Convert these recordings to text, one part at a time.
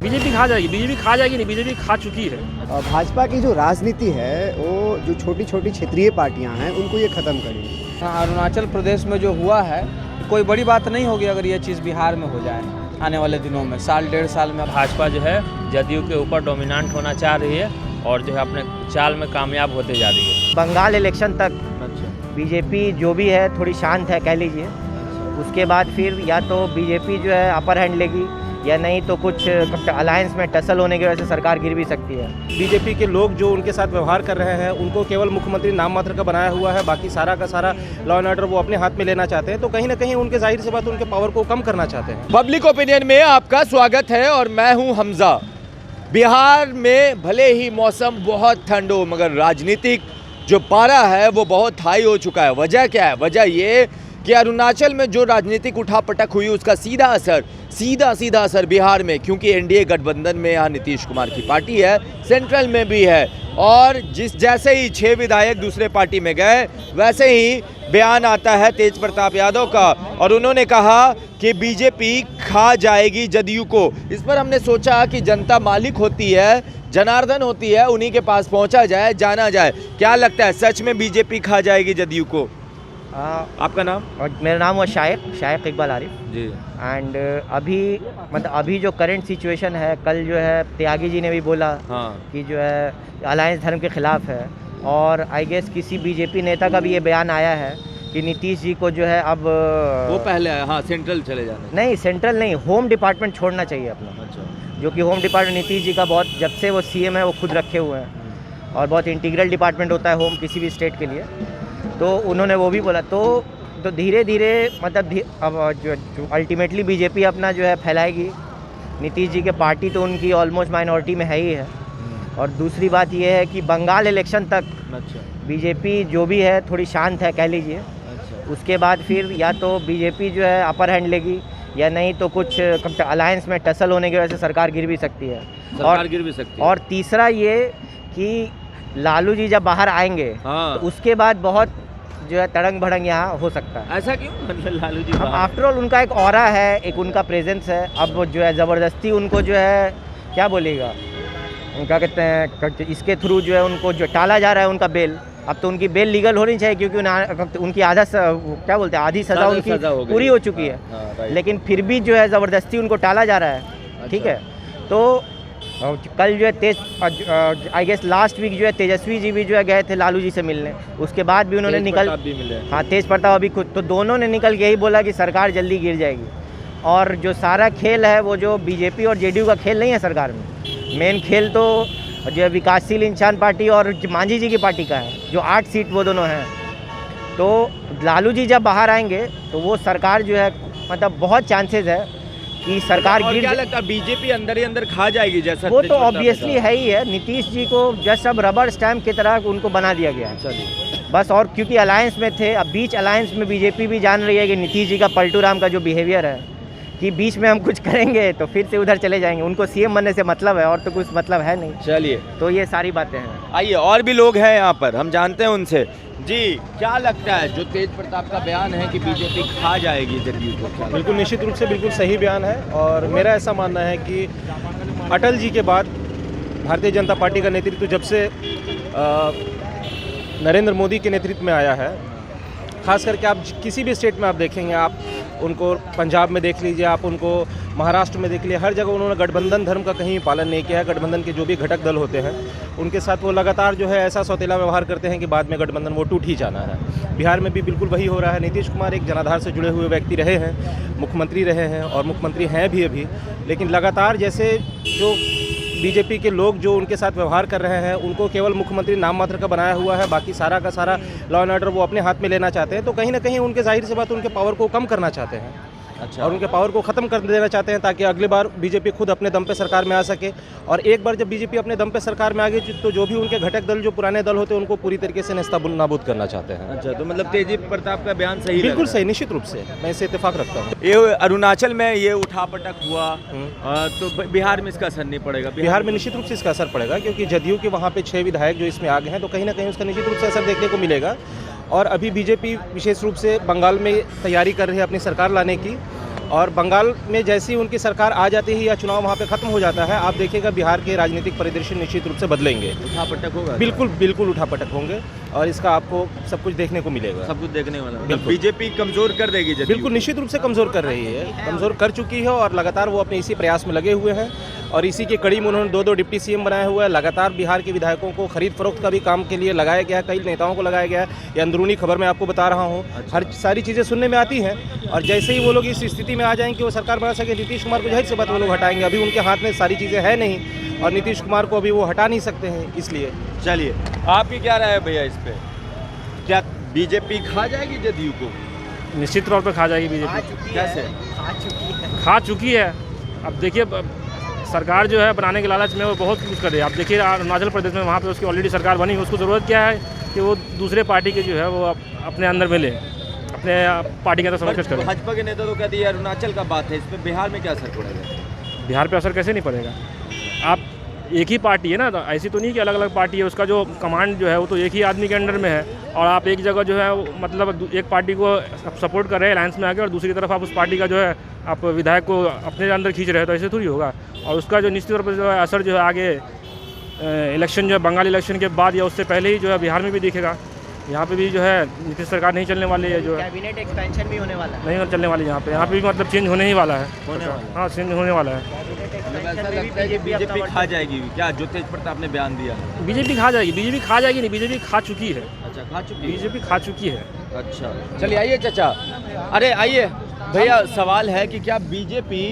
BJP खा जाएगी नहीं, बीजेपी खा चुकी है। भाजपा की जो राजनीति है वो जो छोटी छोटी क्षेत्रीय पार्टियां हैं उनको ये ख़त्म करेगी। अरुणाचल प्रदेश में जो हुआ है कोई बड़ी बात नहीं होगी अगर ये चीज़ बिहार में हो जाए आने वाले दिनों में, साल डेढ़ साल में। भाजपा जो है जदयू के ऊपर डोमिनेंट होना चाह रही है और जो है अपने चाल में कामयाब होते जा रही है। बंगाल इलेक्शन तक बीजेपी जो भी है थोड़ी शांत है कह लीजिए, उसके बाद फिर या तो बीजेपी जो है अपर हैंड लेगी या नहीं तो कुछ अलायंस में टसल होने की वजह से सरकार गिर भी सकती है। बीजेपी के लोग जो उनके साथ व्यवहार कर रहे हैं उनको केवल मुख्यमंत्री नाम मात्र का बनाया हुआ है, बाकी सारा का सारा लॉ एंड ऑर्डर वो अपने हाथ में लेना चाहते हैं, तो कहीं ना कहीं उनके जाहिर सी बात उनके पावर को कम करना चाहते हैं। पब्लिक ओपिनियन में आपका स्वागत है और मैं हूं हमजा। बिहार में भले ही मौसम बहुत ठंड हो मगर राजनीतिक जो पारा है वो बहुत हाई हो चुका है। वजह क्या है? वजह ये कि अरुणाचल में जो राजनीतिक उठापटक हुई उसका सीधा असर बिहार में, क्योंकि एनडीए गठबंधन में यहाँ नीतीश कुमार की पार्टी है, सेंट्रल में भी है, और जैसे ही 6 विधायक दूसरे पार्टी में गए वैसे ही बयान आता है तेज प्रताप यादव का और उन्होंने कहा कि बीजेपी खा जाएगी जदयू को। इस पर हमने सोचा कि जनता मालिक होती है, जनार्दन होती है, उन्हीं के पास पहुंचा जाए, जाना जाए। क्या लगता है सच में बीजेपी खा जाएगी जदयू को? आपका नाम? और मेरा नाम हुआ शायक इकबाल आरिफ जी। एंड अभी जो करंट सिचुएशन है, कल जो है त्यागी जी ने भी बोला कि जो है अलायंस धर्म के खिलाफ है, और आई गेस किसी बीजेपी नेता का भी ये बयान आया है कि नीतीश जी को जो है अब वो पहले सेंट्रल चले जाने। नहीं, सेंट्रल नहीं, होम डिपार्टमेंट छोड़ना चाहिए अपना। अच्छा। जो कि होम डिपार्टमेंट नीतीश जी का बहुत, जब से वो सीएम है वो खुद रखे हुए हैं और बहुत इंटीग्रल डिपार्टमेंट होता है होम किसी भी स्टेट के लिए, तो उन्होंने वो भी बोला। तो धीरे धीरे अब जो अल्टीमेटली बीजेपी अपना जो है फैलाएगी। नीतीश जी के पार्टी तो उनकी ऑलमोस्ट माइनॉरिटी में है ही है, और दूसरी बात ये है कि बंगाल इलेक्शन तक बीजेपी जो भी है थोड़ी शांत है कह लीजिए। उसके बाद फिर या तो बीजेपी जो है अपर हैंड लेगी या नहीं तो कुछ अलायंस में टसल होने की वजह से सरकार गिर भी सकती है। और तीसरा ये कि लालू जी जब बाहर आएंगे तो उसके बाद बहुत जो है तड़ंग भड़ंग यहाँ हो सकता है। ऐसा क्यों? मतलब लालू जी आफ्टर ऑल उनका एक ऑरा है, एक उनका प्रेजेंस है। अब जो है ज़बरदस्ती उनको जो है क्या बोलेगा, उनका कहते हैं इसके थ्रू जो है उनको जो टाला जा रहा है उनका बेल। अब तो उनकी बेल लीगल होनी चाहिए क्योंकि उनकी आधी सज़ा उनकी पूरी हो चुकी है, लेकिन फिर भी जो है ज़बरदस्ती उनको टाला जा रहा है। ठीक है, तो कल जो है आई गेस लास्ट वीक जो है तेजस्वी जी भी जो है गए थे लालू जी से मिलने, उसके बाद भी उन्होंने तेज प्रताप अभी खुद, तो दोनों ने निकल के यही बोला कि सरकार जल्दी गिर जाएगी। और जो सारा खेल है वो जो बीजेपी और जेडीयू का खेल नहीं है सरकार में, मेन खेल तो जो है विकासशील इंसान पार्टी और मांझी जी की पार्टी का है, जो 8 सीट वो दोनों हैं। तो लालू जी जब बाहर आएंगे तो वो सरकार जो है बहुत चांसेस है कि सरकार गिर। क्या लगता है बीजेपी अंदर ही अंदर खा जाएगी? जैसा वो तो ऑब्वियसली है ही है। नीतीश जी को जस्ट अब रबर स्टैम्प की तरह उनको बना दिया गया है बस। और क्योंकि अलायंस में थे, अब बीच अलायंस में बीजेपी भी जान रही है कि नीतीश जी का पलटू राम का जो बिहेवियर है कि बीच में हम कुछ करेंगे तो फिर से उधर चले जाएंगे, उनको सीएम बनने से मतलब है और तो कुछ मतलब है नहीं। चलिए, तो ये सारी बातें हैं। आइए और भी लोग हैं यहाँ पर, हम जानते हैं उनसे। जी, क्या लगता है जो तेज प्रताप का बयान है कि बीजेपी खा जाएगी जदयू को? बिल्कुल निश्चित रूप से बिल्कुल सही बयान है, और मेरा ऐसा मानना है कि अटल जी के बाद भारतीय जनता पार्टी का नेतृत्व जब से नरेंद्र मोदी के नेतृत्व में आया है, खास करके आप किसी भी स्टेट में आप देखेंगे, आप उनको पंजाब में देख लीजिए, आप उनको महाराष्ट्र में देख लीजिए, हर जगह उन्होंने गठबंधन धर्म का कहीं पालन नहीं किया है। गठबंधन के जो भी घटक दल होते हैं उनके साथ वो लगातार जो है ऐसा सौतेला व्यवहार करते हैं कि बाद में गठबंधन वो टूट ही जाना है। बिहार में भी बिल्कुल वही हो रहा है। नीतीश कुमार एक जनाधार से जुड़े हुए व्यक्ति रहे हैं, मुख्यमंत्री रहे हैं और मुख्यमंत्री हैं भी अभी, लेकिन लगातार जैसे जो बीजेपी के लोग जो उनके साथ व्यवहार कर रहे हैं उनको केवल मुख्यमंत्री नाम मात्र का बनाया हुआ है, बाकी सारा का सारा लॉ एंड ऑर्डर वो अपने हाथ में लेना चाहते हैं, तो कहीं ना कहीं उनके जाहिर सी बात उनके पावर को कम करना चाहते हैं। अच्छा। और उनके पावर को ख़त्म कर देना चाहते हैं ताकि अगली बार बीजेपी खुद अपने दम पे सरकार में आ सके। और एक बार जब बीजेपी अपने दम पे सरकार में आ गई तो जो भी उनके घटक दल जो पुराने दल होते हैं उनको पूरी तरीके से नेस्तनाबूद करना चाहते हैं। अच्छा, तो मतलब तेज प्रताप का बयान सही? बिल्कुल सही, निश्चित रूप से मैं इससे इत्तेफाक रखता हूँ। ये अरुणाचल में ये उठापटक हुआ तो बिहार में इसका असर नहीं पड़ेगा? बिहार में निश्चित रूप से इसका असर पड़ेगा, क्योंकि जदयू के वहाँ पे 6 विधायक जो इसमें आ गए हैं, तो कहीं ना कहीं उसका निश्चित रूप से असर देखने को मिलेगा। और अभी बीजेपी विशेष रूप से बंगाल में तैयारी कर रही है अपनी सरकार लाने की, और बंगाल में जैसी उनकी सरकार आ जाती है या चुनाव वहाँ पे खत्म हो जाता है, आप देखिएगा बिहार के राजनीतिक परिदृश्य निश्चित रूप से बदलेंगे। उठापटक होगा, बिल्कुल बिल्कुल उठापटक होंगे और इसका आपको सब कुछ देखने को मिलेगा। सब कुछ देखने वाला। बिल्कुल। बीजेपी कमजोर कर देगी जदयू बिल्कुल निश्चित रूप से कमज़ोर कर रही है, कमज़ोर कर चुकी है और लगातार वो अपने इसी प्रयास में लगे हुए हैं और इसी की कड़ी में उन्होंने 2 डिप्टी सीएम बनाया हुआ है। लगातार बिहार के विधायकों को खरीद फरोख्त का भी काम के लिए लगाया गया है, कई नेताओं को लगाया गया है। ये अंदरूनी खबर मैं आपको बता रहा हूँ, हर सारी चीज़ें सुनने में आती हैं और जैसे ही वो लोग इस स्थिति में आ जाएंगे कि वो सरकार बना सके, नीतीश कुमार को जाहिर सी बात वो लोग हटाएंगे। अभी उनके हाथ में सारी चीज़ें है नहीं और नीतीश कुमार को अभी वो हटा नहीं सकते हैं। इसलिए चलिए, आपकी क्या राय है भैया इस पे? क्या बीजेपी खा जाएगी जदयू को? निश्चित तौर पर खा जाएगी बीजेपी। कैसे? खा चुकी है। अब देखिए, सरकार जो है बनाने के लालच में वो बहुत कुछ कर रही है। आप देखिए अरुणाचल प्रदेश में, वहाँ पे उसकी ऑलरेडी सरकार बनी, उसको ज़रूरत क्या है कि वो दूसरे पार्टी के जो है वो अपने अंदर में ले, अपने पार्टी के अंदर समझ करें। भाजपा के नेता तो कहते हैं अरुणाचल का बात है, इस पर बिहार में क्या असर पड़ेगा? बिहार पे असर कैसे नहीं पड़ेगा? आप एक ही पार्टी है ना, तो ऐसी तो नहीं कि अलग अलग पार्टी है। उसका जो कमांड जो है वो तो एक ही आदमी के अंडर में है और आप एक जगह जो है मतलब एक पार्टी को सपोर्ट कर रहे हैं अलायंस में आके और दूसरी तरफ आप उस पार्टी का जो है आप विधायक को अपने अंदर खींच रहे हैं, तो ऐसे थोड़ी होगा। और उसका जो निश्चित तौर पर जो है असर जो है आगे इलेक्शन जो है बंगाल इलेक्शन के बाद या उससे पहले ही जो है बिहार में भी दिखेगा। यहाँ पे भी जो है नीतीश सरकार नहीं चलने वाली है, जो है कैबिनेट एक्सपेंशन भी होने वाला है। नहीं चलने वाली। यहाँ पे भी मतलब चेंज होने ही वाला है। हाँ, चेंज होने वाला है। ऐसा लगता है कि बीजेपी खा जाएगी क्या, जो तेज प्रताप ने बयान दिया? बीजेपी खा जाएगी। बीजेपी खा जाएगी नहीं, बीजेपी खा चुकी है। अच्छा, खा चुकी? बीजेपी खा चुकी है। अच्छा, चलिए आइए चाचा। अरे आइए भैया, सवाल है कि क्या बीजेपी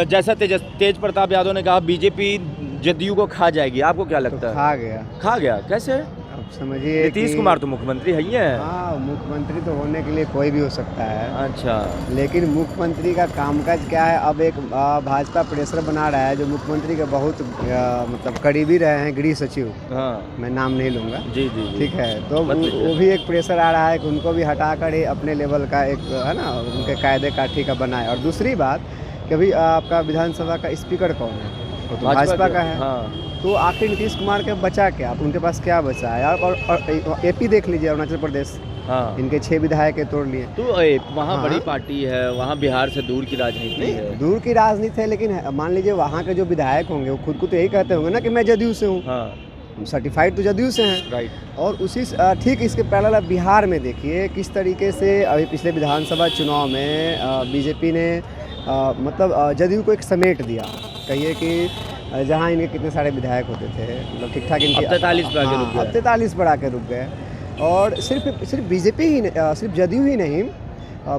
जैसा तेज प्रताप यादव ने कहा बीजेपी जदयू को खा जाएगी, आपको क्या लगता है? खा गया। खा गया कैसे? अब समझिए नीतीश कुमार तो मुख्यमंत्री है ही है। हाँ, मुख्यमंत्री तो होने के लिए कोई भी हो सकता है। अच्छा, लेकिन मुख्यमंत्री का कामकाज क्या है? अब एक भाजपा प्रेशर बना रहा है जो मुख्यमंत्री के बहुत मतलब करीबी रहे हैं, गृह सचिव। हाँ, मैं नाम नहीं लूँगा। जी जी जी। ठीक है, तो वो भी एक प्रेशर आ रहा है कि उनको भी हटा कर ही अपने लेवल का एक है ना, उनके कायदे काठी का बनाए। और दूसरी बात कि अभी आपका विधानसभा का स्पीकर कौन है? वो तो भाजपा का है। हाँ। तो आखिर नीतीश कुमार के बचा क्या? आप उनके पास क्या बचा है? और एपी देख लीजिए, अरुणाचल प्रदेश, हाँ, इनके 6 विधायक तोड़ लिए। तो वहाँ हाँ। बड़ी पार्टी है, वहाँ बिहार से दूर की राजनीति है। दूर की राजनीति है, लेकिन मान लीजिए वहाँ के जो विधायक होंगे वो खुद को तो यही कहते होंगे ना कि मैं जदयू से हूँ। हाँ, सर्टिफाइड तो जदयू से हैं। राइट। और उसी ठीक इसके पैरेलल आप बिहार में देखिए किस तरीके से अभी पिछले विधानसभा चुनाव में बीजेपी ने मतलब जदयू को एक समेट दिया। कहिए कि जहाँ इनके कितने सारे विधायक होते थे, मतलब ठीक ठाक इनके 43 पर आके रुक गए। अब 43 पर आके रुक गए। और सिर्फ बीजेपी ही सिर्फ जदयू ही नहीं,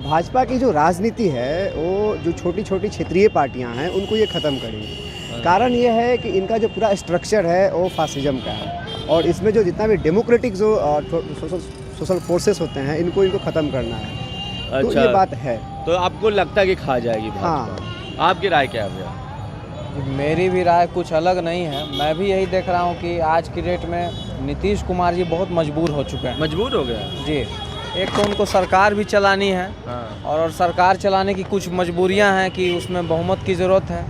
भाजपा की जो राजनीति है वो जो छोटी छोटी क्षेत्रीय पार्टियां हैं उनको ये ख़त्म करेंगी। कारण ये है कि इनका जो पूरा स्ट्रक्चर है वो फासिज्म का है और इसमें जो जितना भी डेमोक्रेटिक जो सोशल फोर्सेस होते हैं इनको ख़त्म करना है। अच्छा, तो ये बात है। तो आपको लगता है कि खा जाएगी भाजपा? हाँ। आपकी राय क्या है भैया? मेरी भी राय कुछ अलग नहीं है। मैं भी यही देख रहा हूँ कि आज की डेट में नीतीश कुमार जी बहुत मजबूर हो चुके हैं। मजबूर हो गया? जी, एक तो उनको सरकार भी चलानी है। हाँ। और सरकार चलाने की कुछ मजबूरियां हैं कि उसमें बहुमत की ज़रूरत है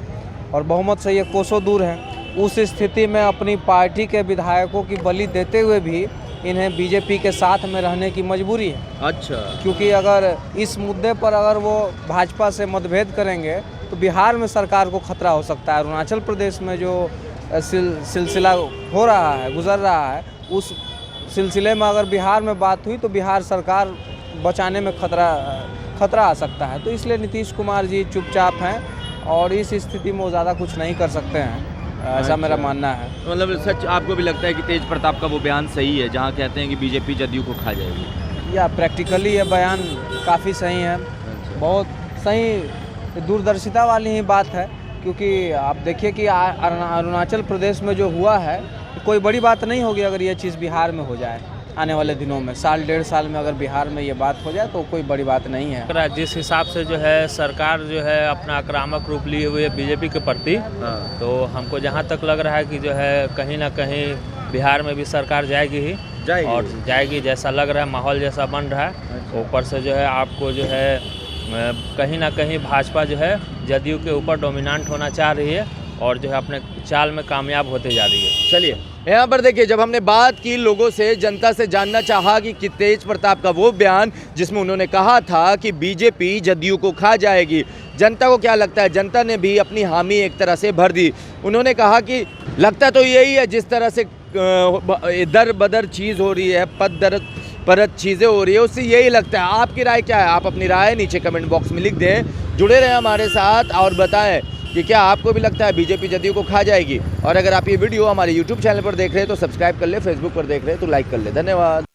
और बहुमत से ये कोसों दूर है। उस स्थिति में अपनी पार्टी के विधायकों की बलि देते हुए भी इन्हें बीजेपी के साथ में रहने की मजबूरी है। अच्छा, क्योंकि अगर इस मुद्दे पर अगर वो भाजपा से मतभेद करेंगे तो बिहार में सरकार को खतरा हो सकता है। अरुणाचल प्रदेश में जो सिलसिला हो रहा है, गुजर रहा है, उस सिलसिले में अगर बिहार में बात हुई तो बिहार सरकार बचाने में खतरा आ सकता है। तो इसलिए नीतीश कुमार जी चुपचाप हैं और इस स्थिति में वो ज़्यादा कुछ नहीं कर सकते हैं, ऐसा मेरा मानना है। मतलब सच आपको भी लगता है कि तेज प्रताप का वो बयान सही है जहाँ कहते हैं कि बीजेपी जदयू को खा जाएगी? या प्रैक्टिकली ये बयान काफ़ी सही है, बहुत सही दूरदर्शिता वाली ही बात है। क्योंकि आप देखिए कि अरुणाचल प्रदेश में जो हुआ है कोई बड़ी बात नहीं होगी अगर ये चीज़ बिहार में हो जाए आने वाले दिनों में। साल 1.5 साल में अगर बिहार में ये बात हो जाए तो कोई बड़ी बात नहीं है। जिस हिसाब से जो है सरकार जो है अपना आक्रामक रूप लिए हुए बीजेपी के प्रति, तो हमको जहाँ तक लग रहा है कि जो है कहीं ना कहीं बिहार में भी सरकार जाएगी ही और जाएगी जैसा लग रहा है, माहौल जैसा बन रहा है। ऊपर से जो है आपको जो है कहीं ना कहीं भाजपा जो है जदयू के ऊपर डोमिनेंट होना चाह रही है और जो है अपने चाल में कामयाब होते जा रही है। चलिए यहाँ पर देखिए, जब हमने बात की लोगों से, जनता से जानना चाहा कि तेज प्रताप का वो बयान जिसमें उन्होंने कहा था कि बीजेपी जदयू को खा जाएगी, जनता को क्या लगता है? जनता ने भी अपनी हामी एक तरह से भर दी। उन्होंने कहा कि लगता तो यही है, जिस तरह से दर बदर चीज़ हो रही है, पद दर परत चीज़ें हो रही है, उससे यही लगता है। आपकी राय क्या है? आप अपनी राय नीचे कमेंट बॉक्स में लिख दें। जुड़े रहें हमारे साथ और बताएं कि क्या आपको भी लगता है बीजेपी जदयू को खा जाएगी। और अगर आप ये वीडियो हमारे यूट्यूब चैनल पर देख रहे हैं तो सब्सक्राइब कर ले, फेसबुक पर देख रहे हैं तो लाइक कर ले। धन्यवाद।